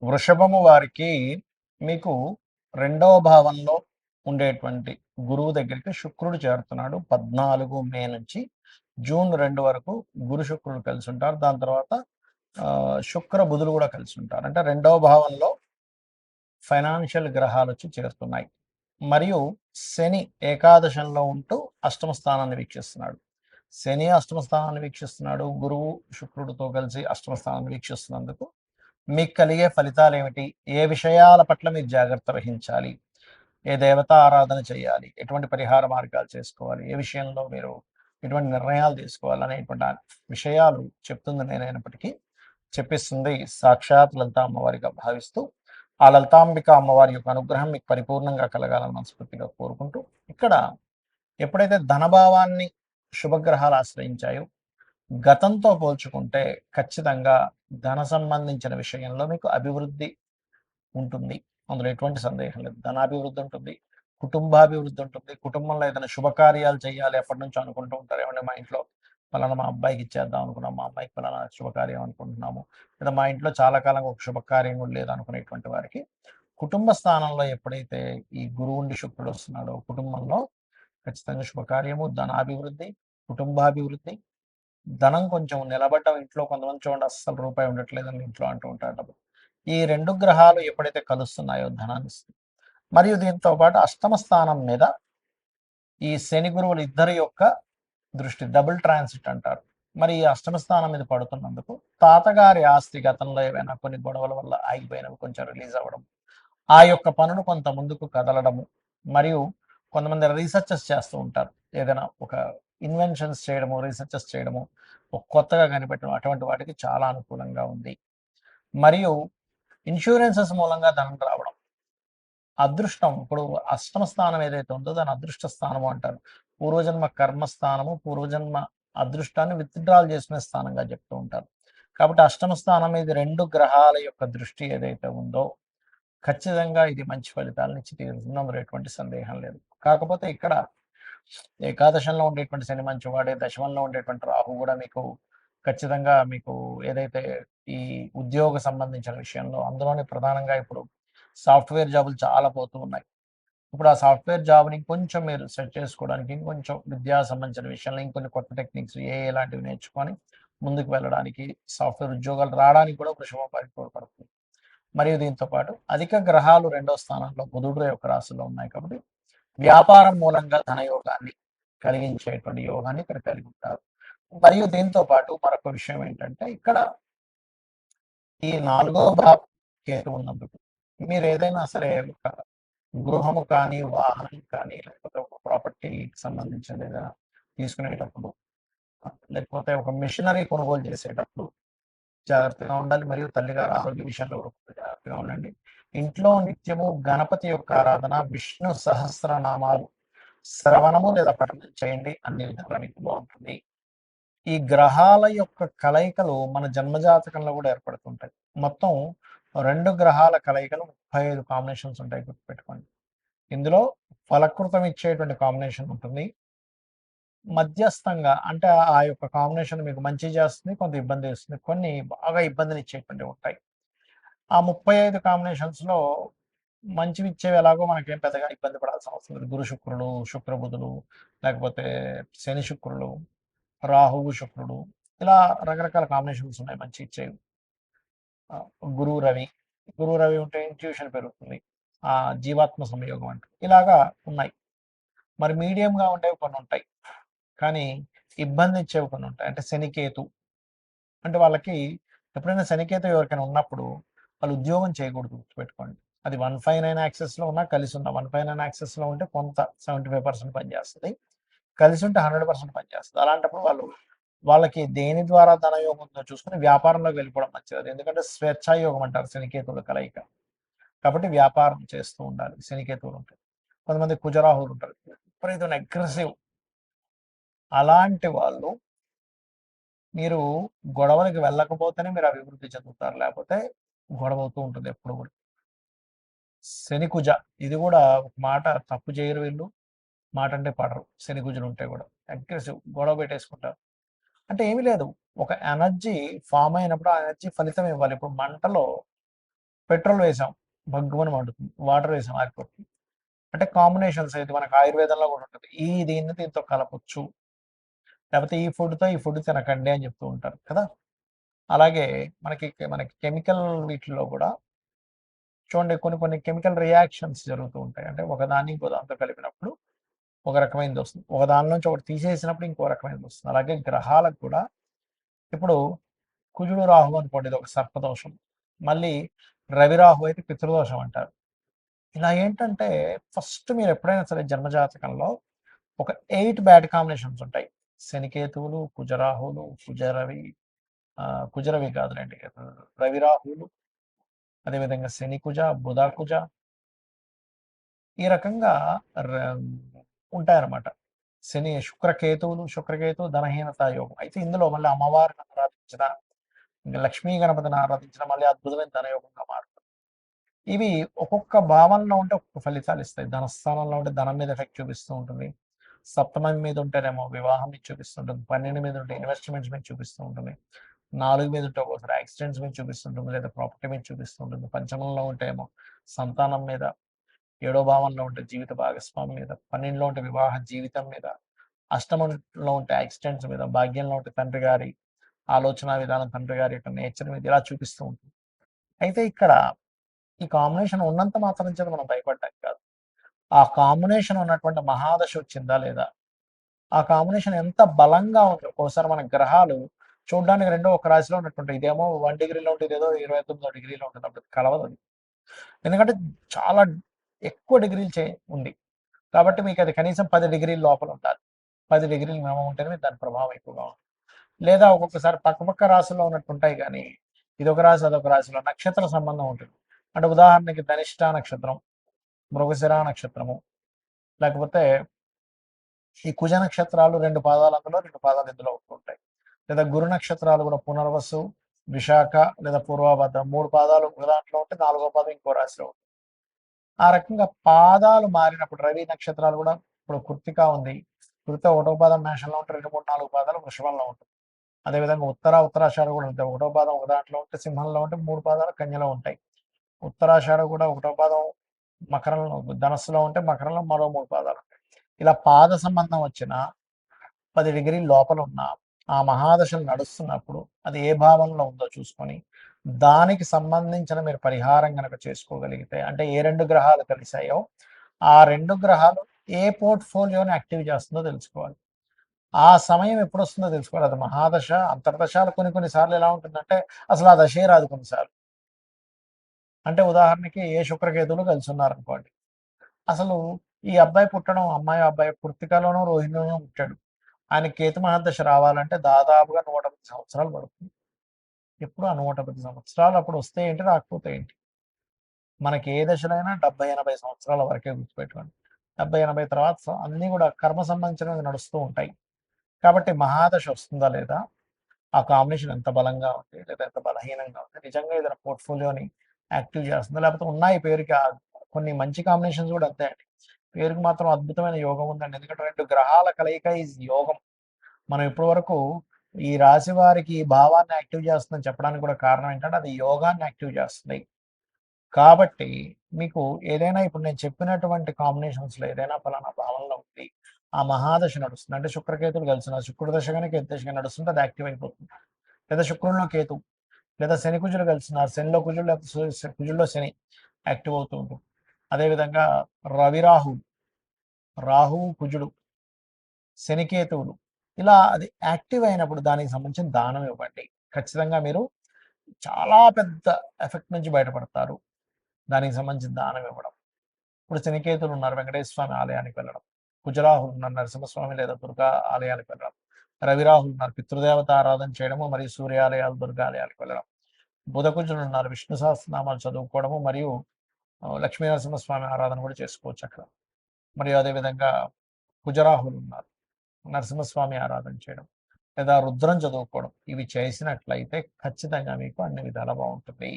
వృషభము వారికి మీకు రెండవ భావంలో ఉండేటువంటి గురువు దగ్గరికి శుక్రుడు చేరుతున్నాడు. 14 మే నుంచి జూన్ 2 వరకు గురు శుక్రుడు కలిసి ఉంటారు. దాని తర్వాత శుక్ర బుధులు కూడా కలిసి ఉంటారు. అంటే రెండవ భావంలో ఫైనాన్షియల్ గ్రహాలు వచ్చి చేరుతున్నాయి. మరియు శని ఏకాదశంలో ఉంటూ అష్టమ స్థానాన్ని వీక్షిస్తున్నాడు. శని అష్టమ స్థానాన్ని వీక్షిస్తున్నాడు. గురువు శుక్రుడితో కలిసి అష్టమ స్థానాన్ని వీక్షిస్తున్నందుకు మీకు కలిగే ఫలితాలు ఏమిటి, ఏ విషయాల పట్ల మీరు జాగ్రత్త వహించాలి, ఏ దేవతా ఆరాధన చేయాలి, ఎటువంటి పరిహార మార్గాలు చేసుకోవాలి, ఏ విషయంలో మీరు ఎటువంటి నిర్ణయాలు తీసుకోవాలి అనేటువంటి విషయాలు చెప్తుంది నేనైనప్పటికీ చెప్పిస్తుంది సాక్షాత్ లలితా అమ్మవారిగా భావిస్తూ ఆ లలితాంబిక అమ్మవారి యొక్క అనుగ్రహం మీకు పరిపూర్ణంగా కలగాలని మనస్ఫూర్తిగా కోరుకుంటూ, ఇక్కడ ఎప్పుడైతే ధనభావాన్ని శుభగ్రహాలు ఆశ్రయించాయో గతంతో పోల్చుకుంటే ఖచ్చితంగా ధన సంబంధించిన విషయంలో మీకు అభివృద్ధి ఉంటుంది. అందులో ఎటువంటి సందేహం లేదు. ధనాభివృద్ధి ఉంటుంది, కుటుంబాభివృద్ధి ఉంటుంది. కుటుంబంలో ఏదైనా శుభకార్యాలు చేయాలి ఎప్పటి నుంచో అనుకుంటూ ఉంటారు. ఏమంటే మా ఇంట్లో పలానా మా అబ్బాయికి ఇచ్చేద్దాం అనుకున్నాం, మా అమ్మాయికి పలానా శుభకార్యం అనుకుంటున్నాము, లేదా మా ఇంట్లో చాలా కాలంగా ఒక శుభకార్యం కూడా లేదు అనుకునేటువంటి వారికి కుటుంబ స్థానంలో ఎప్పుడైతే ఈ గురువుండి శుక్రుడు వస్తున్నాడో కుటుంబంలో ఖచ్చితంగా శుభకార్యము, ధనాభివృద్ధి, కుటుంబాభివృద్ధి, ధనం కొంచెం నిలబడ్డం. ఇంట్లో కొంతమంది చూడండి అస్సలు రూపాయి ఉండట్లేదని ఇంట్లో అంటూ ఉంటారు. ఈ రెండు గ్రహాలు ఎప్పుడైతే కలుస్తున్నాయో ధనాన్ని మరియు దీంతో పాటు అష్టమ స్థానం మీద ఈ శని గురువులు ఇద్దరి యొక్క దృష్టి డబుల్ ట్రాన్సిట్ అంటారు. మరి ఈ అష్టమ స్థానం మీద పడుతున్నందుకు తాతగారి ఆస్తి గతంలో ఏవైనా కొన్ని గొడవల వల్ల ఆగిపోయినవి కొంచెం రిలీజ్ అవ్వడం, ఆ యొక్క పనులు కొంత ముందుకు కదలడము, మరియు కొంతమంది రీసెర్చెస్ చేస్తూ ఉంటారు. ఏదైనా ఒక ఇన్వెన్షన్స్ చేయడము, రీసెర్చెస్ చేయడము, ఒక కొత్తగా కనిపెట్టడం, అటువంటి వాటికి చాలా అనుకూలంగా ఉంది. మరియు ఇన్సూరెన్సెస్ మూలంగా ధనం రావడం, అదృష్టం. ఇప్పుడు అష్టమ స్థానం ఏదైతే ఉందో దాని అదృష్ట స్థానము అంటారు. పూర్వజన్మ కర్మస్థానము, పూర్వజన్మ అదృష్టాన్ని విత్డ్రాల్ చేసుకునే స్థానంగా చెప్తూ ఉంటారు. కాబట్టి అష్టమ స్థానం మీద రెండు గ్రహాల యొక్క దృష్టి ఏదైతే ఉందో ఖచ్చితంగా ఇది మంచి ఫలితాలను ఇచ్చి తీరుతుంది. అందులో ఎటువంటి సందేహం లేదు. కాకపోతే ఇక్కడ ఏకాదశంలో ఉండేటువంటి శని మంచివాడే, దశమంలో ఉండేటువంటి రాహు కూడా మీకు ఖచ్చితంగా మీకు ఏదైతే ఈ ఉద్యోగ సంబంధించిన విషయంలో అందులోనే ప్రధానంగా ఇప్పుడు సాఫ్ట్వేర్ జాబులు చాలా పోతూ ఉన్నాయి. ఇప్పుడు ఆ సాఫ్ట్వేర్ జాబ్ని ఇంకొంచెం మీరు సెట్ చేసుకోవడానికి ఇంకొంచెం విద్యా సంబంధించిన విషయంలో ఇంకొన్ని కొత్త టెక్నిక్స్ లాంటివి నేర్చుకొని ముందుకు వెళ్ళడానికి, సాఫ్ట్వేర్ ఉద్యోగాలు రావడానికి కూడా వృషభం వారికి తోడ్పడుతుంది. మరియు దీంతో పాటు అధిక గ్రహాలు రెండో స్థానంలో బుధుడు యొక్క రాశిలో ఉన్నాయి కాబట్టి వ్యాపారం మూలంగా ధనయోగాన్ని కలిగించేటువంటి యోగాన్ని ఇక్కడ కలిగి ఉంటారు. మరియు దీంతో పాటు మరొక విషయం ఏంటంటే ఇక్కడ ఈ 4వ భావం కేతు ఉన్నందుకు మీరు ఏదైనా సరే ఒక గృహము కానీ, వాహనం కానీ, లేకపోతే ఒక ప్రాపర్టీకి సంబంధించిన ఏదైనా తీసుకునేటప్పుడు, లేకపోతే ఒక మిషనరీ కొనుగోలు చేసేటప్పుడు జాగ్రత్తగా ఉండాలి. మరియు తల్లిగారి ఆరోగ్య విషయంలో కూడా జాగ్రత్తగా ఉండండి. ఇంట్లో నిత్యము గణపతి యొక్క ఆరాధన, విష్ణు సహస్రనామాలు శ్రవణము లేదా పఠనం చేయండి. అన్ని విధాలా మీకు బాగుంటుంది. ఈ గ్రహాల యొక్క కలయికలు మన జన్మజాతకంలో కూడా ఏర్పడుతుంటాయి. మొత్తం 2 గ్రహాల కలయికలు 35 కాంబినేషన్స్ ఉంటాయి, గుర్తుపెట్టుకోండి. ఇందులో ఫలకృతం ఇచ్చేటువంటి కాంబినేషన్ ఉంటుంది. మధ్యస్థంగా అంటే ఆ యొక్క కాంబినేషన్ మీకు మంచి చేస్తుంది, కొంత ఇబ్బంది ఇస్తుంది, కొన్ని బాగా ఇబ్బందిని ఇచ్చేటువంటివి ఉంటాయి. ఆ 35 కాంబినేషన్స్‌లో మంచివి ఇచ్చేవి ఎలాగో మనకేం పెద్దగా ఇబ్బంది పడాల్సిన అవసరం లేదు. గురు శుక్రుడు, శుక్ర బుధులు, లేకపోతే శని శుక్రుడు, రాహువు శుక్రుడు, ఇలా రకరకాల కాంబినేషన్స్ ఉన్నాయి మంచి ఇచ్చేవి. గురువు రవి, గురువు రవి ఉంటే ఇంట్యూషన్ పెరుగుతుంది. జీవాత్మ సంయోగం అంటారు. ఇలాగా ఉన్నాయి. మరి మీడియంగా ఉండేవి కొన్ని ఉంటాయి, కానీ ఇబ్బంది ఇచ్చేవి కొన్ని ఉంటాయి. అంటే శనికేతు అంటే వాళ్ళకి ఎప్పుడైనా శనికేతు ఎవరికైనా ఉన్నప్పుడు వాళ్ళు ఉద్యోగం చేయకూడదు, గుర్తుపెట్టుకోండి. అది 159 యాక్సెస్లో ఉన్నా కలిసి ఉన్న 159 యాక్సెస్లో ఉంటే కొంత 75% పనిచేస్తుంది, కలిసి ఉంటే 100% పనిచేస్తుంది. అలాంటప్పుడు వాళ్ళకి దేని ద్వారా ధనయోగం ఉందో చూసుకుని వ్యాపారంలోకి వెళ్ళిపోవడం మంచిది. ఎందుకంటే స్వేచ్ఛాయోగం అంటారు శనికేతువుల కలయిక. కాబట్టి వ్యాపారం చేస్తూ ఉండాలి శనికేతువులు ఉంటాయి. కొంతమంది కుజరాహువులు ఉంటారు, విపరీతమైన అగ్రెసివ్. అలాంటి వాళ్ళు మీరు గొడవలకి వెళ్ళకపోతేనే మీరు అభివృద్ధి చెందుతారు, లేకపోతే గొడవ అవుతూ ఉంటుంది ఎప్పుడు కూడా. శని కుజ ఇది కూడా ఒక మాట తప్పు చేయరు వీళ్ళు, మాట అంటే పడరు. శని కుజులు ఉంటే కూడా అగ్రెసివ్, గొడవ పెట్టేసుకుంటారు. అంటే ఏమీ లేదు, ఒక ఎనర్జీ ఫామ్ అయినప్పుడు ఆ ఎనర్జీ ఫలితం ఇవ్వాలి. ఇప్పుడు మంటలో పెట్రోల్ వేసాం, భగ్గుమని మండుతుంది. వాటర్ వేసాం, ఆరిపోతుంది. అంటే కాంబినేషన్స్ అయితే మనకు ఆయుర్వేదంలో కూడా ఉంటుంది. దీన్ని దీంతో కలపొచ్చు, లేకపోతే ఈ ఫుడ్‌తో ఈ ఫుడ్ తినకండి అని చెప్తూ ఉంటారు కదా! అలాగే మనకి మనకి కెమికల్ వీటిల్లో కూడా చూడండి, కొన్ని కొన్ని కెమికల్ రియాక్షన్స్ జరుగుతూ ఉంటాయి. అంటే ఒకదాన్ని ఇంకో దాంతో కలిపినప్పుడు ఒక రకమైనది వస్తుంది. ఒక దాని నుంచి ఒకటి తీసేసినప్పుడు ఇంకో రకమైనది వస్తుంది. అలాగే గ్రహాలకు కూడా ఇప్పుడు కుజుడు రాహు అనుకోండి, ఇది ఒక సర్పదోషం. మళ్ళీ రవి రాహు అయితే పితృదోషం అంటారు. ఇలా ఏంటంటే ఫస్ట్ మీరు ఎప్పుడైనా సరే జన్మజాతకంలో ఒక 8 బ్యాడ్ కాంబినేషన్స్ ఉంటాయి. శనికేతువులు, కుజరాహువులు, కుజరవి కుజరవి కాదులేండి, రవి రాహువులు, అదేవిధంగా శని కుజ, బుధ కుజ, ఈ రకంగా ర ఉంటాయన్నమాట. శుక్రకేతువులు, శుక్రకేతువు ధనహీనత యోగం. అయితే ఇందులో మళ్ళీ అమ్మవారిని ఆరాధించిన, ఇంకా లక్ష్మీ గణపతిని ఆరాధించిన మళ్ళీ అద్భుతమైన ధనయోగంగా మారుతుంది. ఇవి ఒక్కొక్క భావనలో ఉంటే ఒక్కొక్క ఫలితాలు ఇస్తాయి. ధనస్థానంలో ఉంటే ధనం మీద ఎఫెక్ట్ చూపిస్తూ ఉంటుంది. సప్తమం మీద ఉంటేనేమో వివాహం మీద చూపిస్తుంటుంది. 12 మీద ఉంటే ఇన్వెస్ట్మెంట్స్ మీద చూపిస్తూ ఉంటుంది. 4 మీద ఉంటే ఒక్కోసారి యాక్సిడెంట్స్ మీద చూపిస్తుంటుంది, లేదా ప్రాపర్టీ మీద చూపిస్తూ ఉంటుంది. పంచమంలో ఉంటే ఏమో సంతానం మీద, 7వ భావంలో ఉంటే జీవిత భాగస్వామి మీద, 12లో ఉంటే వివాహ జీవితం మీద, అష్టమంలో ఉంటే యాక్సిడెంట్స్ మీద, భాగ్యంలో ఉంటే తండ్రి గారి ఆలోచన విధానం, తండ్రి గారి యొక్క నేచర్ మీద ఇలా చూపిస్తూ ఉంటుంది. అయితే ఇక్కడ ఈ కాంబినేషన్ ఉన్నంత మాత్రం చేత మనం భయపడ్డానికి కాదు. ఆ కాంబినేషన్ ఉన్నటువంటి మహాదశ వచ్చిందా లేదా? ఆ కాంబినేషన్ ఎంత బలంగా ఉంది. ఒక్కోసారి మన గ్రహాలు చూడడానికి రెండో ఒక రాశిలో ఉన్నట్టుంటాయి. ఇదేమో 1 డిగ్రీలో ఉంటుంది, ఇదేదో 29 డిగ్రీలో ఉంటుంది. అప్పుడు కలవదు అది. ఎందుకంటే చాలా ఎక్కువ డిగ్రీలు ఉంది. కాబట్టి మీకు అది కనీసం 10 డిగ్రీల లోపల ఉండాలి. 10 డిగ్రీలు మినిమం ఉంటేనే దాని ప్రభావం ఎక్కువగా ఉంటుంది. లేదా ఒక్కొక్కసారి పక్కపక్క రాశుల్లో ఉన్నట్టు ఉంటాయి కానీ ఇదొక రాశి అదొక రాశిలో నక్షత్ర సంబంధం ఉంటుంది. అంటే ఉదాహరణకి ధనిష్ట నక్షత్రం, మృగశిర నక్షత్రము, లేకపోతే ఈ కుజ నక్షత్రాలు 2 పాదాలు అందులో, 2 పాదాలు ఇందులో ఉంటాయి. లేదా గురు నక్షత్రాలు కూడా పునర్వసు, విశాఖ లేదా పూర్వభద్ర 3 పాదాలు ఒక దాంట్లో ఉంటే 4వ పాదం ఇంకో రాశిలో ఉంటుంది. ఆ రకంగా పాదాలు మారినప్పుడు రవి నక్షత్రాలు కూడా, ఇప్పుడు కృత్తిక ఉంది, కృత్తిక 1వ పాదం మేషంలో ఉంటే 2, 3, 4 పాదాలు వృషభంలో ఉంటుంది. అదేవిధంగా ఉత్తరాషాఢ కూడా ఉంటుంది. 1వ పాదం ఒక దాంట్లో ఉంటే సింహంలో ఉంటే 3 పాదాలు కన్యలో ఉంటాయి. ఉత్తరాషాఢ కూడా 1వ పాదం మకరంలో, ధనస్సులో ఉంటే మకరంలో మరో 3 పాదాలు ఉంటాయి. ఇలా పాద సంబంధం వచ్చిన 10 డిగ్రీల లోపల ఉన్న ఆ మహాదశలు నడుస్తున్నప్పుడు అది ఏ భావంలో ఉందో చూసుకొని దానికి సంబంధించిన మీరు పరిహారం కనుక చేసుకోగలిగితే, అంటే ఏ 2 గ్రహాలు కలిసాయో ఆ 2 గ్రహాలు ఏ పోర్ట్ఫోలియోని యాక్టివ్ చేస్తుందో తెలుసుకోవాలి. ఆ సమయం ఎప్పుడు వస్తుందో తెలుసుకోవాలి. అది మహాదశ, అంతర్దశాలు కొన్ని సార్లు ఎలా ఉంటుందంటే అసలు ఆ దశే రాదు కొన్నిసార్లు. అంటే ఉదాహరణకి ఏ శుక్రకేతువులు కలిసి ఉన్నారనుకోండి, అసలు ఈ అబ్బాయి పుట్టడం, అబ్బాయి కృత్తికలోనో రోహిణిలోనో పుట్టాడు. ఆయన కేతు మహాదశ రావాలంటే దాదాపుగా 110 సంవత్సరాలు పడుతుంది. ఎప్పుడు ఆ 110 సంవత్సరాలు అప్పుడు వస్తే ఏంటి, రాకపోతే ఏంటి? మనకి ఏ దశలైనా 70-80 సంవత్సరాల వరకే గుర్తుపెట్టుకోండి. 70-80 తర్వాత అన్నీ కూడా కర్మ సంబంధించినవి నడుస్తూ ఉంటాయి. కాబట్టి మహాదశ వస్తుందా లేదా? ఆ కాంబినేషన్ ఎంత బలంగా ఉంది, లేదా ఎంత బలహీనంగా ఉంది? నిజంగా ఏదైనా పోర్ట్ఫోలియోని యాక్టివ్ చేస్తుందా? లేకపోతే ఉన్నాయి పేరుకి కొన్ని మంచి కాంబినేషన్స్ కూడా అంతే అండి. పేరుకి మాత్రం అద్భుతమైన యోగం ఉందండి. ఎందుకంటే 2 గ్రహాల కలయిక ఈజ్ యోగం. మనం ఇప్పటి వరకు ఈ రాశి వారికి ఈ భావాన్ని యాక్టివ్ చేస్తుందని చెప్పడానికి కూడా కారణం ఏంటంటే అది యోగాన్ని యాక్టివ్ చేస్తుంది. కాబట్టి మీకు ఏదైనా ఇప్పుడు నేను చెప్పినటువంటి కాంబినేషన్స్‌లో ఏదైనా పలానా భావంలో ఉంది, ఆ మహాదశ నడుస్తుంది. అంటే శుక్రకేతువులు కలిసిన శుక్రుడి దశ గాని, కేతు దశ గాని నడుస్తుంటే అది యాక్టివ్ అయిపోతుంది. లేదా శుక్రుడిలో కేతు, లేదా శని కుజులు కలిసినారు, శనిలో కుజుడు లేకపోతే కుజుల్లో శని యాక్టివ్ అవుతూ ఉంటుంది. అదేవిధంగా రవి రాహువు కుజుడు, శనికేతువులు ఇలా అది యాక్టివ్ అయినప్పుడు దానికి సంబంధించిన దానం ఇవ్వండి. ఖచ్చితంగా మీరు చాలా పెద్ద ఎఫెక్ట్ నుంచి బయటపడతారు. దానికి సంబంధించిన దానం ఇవ్వడం. ఇప్పుడు శనికేతులు ఉన్నారు, వెంకటేశ్వర స్వామి ఆలయానికి వెళ్ళడం. కుజరాహులు ఉన్నారు, నరసింహస్వామి లేదా దుర్గా ఆలయానికి వెళ్ళడం. రవిరాహులు ఉన్నారు, పితృదేవత ఆరాధన చేయడము మరియు సూర్యాలయాలు, దుర్గా ఆలయాలకు వెళ్ళడం. బుధకుజులు ఉన్నారు, విష్ణు సహస్రనామాలు చదువుకోవడము మరియు లక్ష్మీ నరసింహస్వామి ఆరాధన కూడా చేసుకోవచ్చు అక్కడ. మరియు అదేవిధంగా కుజరాహులు ఉన్నారు, నరసింహస్వామి ఆరాధన చేయడం లేదా రుద్రం చదువుకోవడం. ఇవి చేసినట్లయితే ఖచ్చితంగా మీకు అన్ని విధాలా బాగుంటుంది.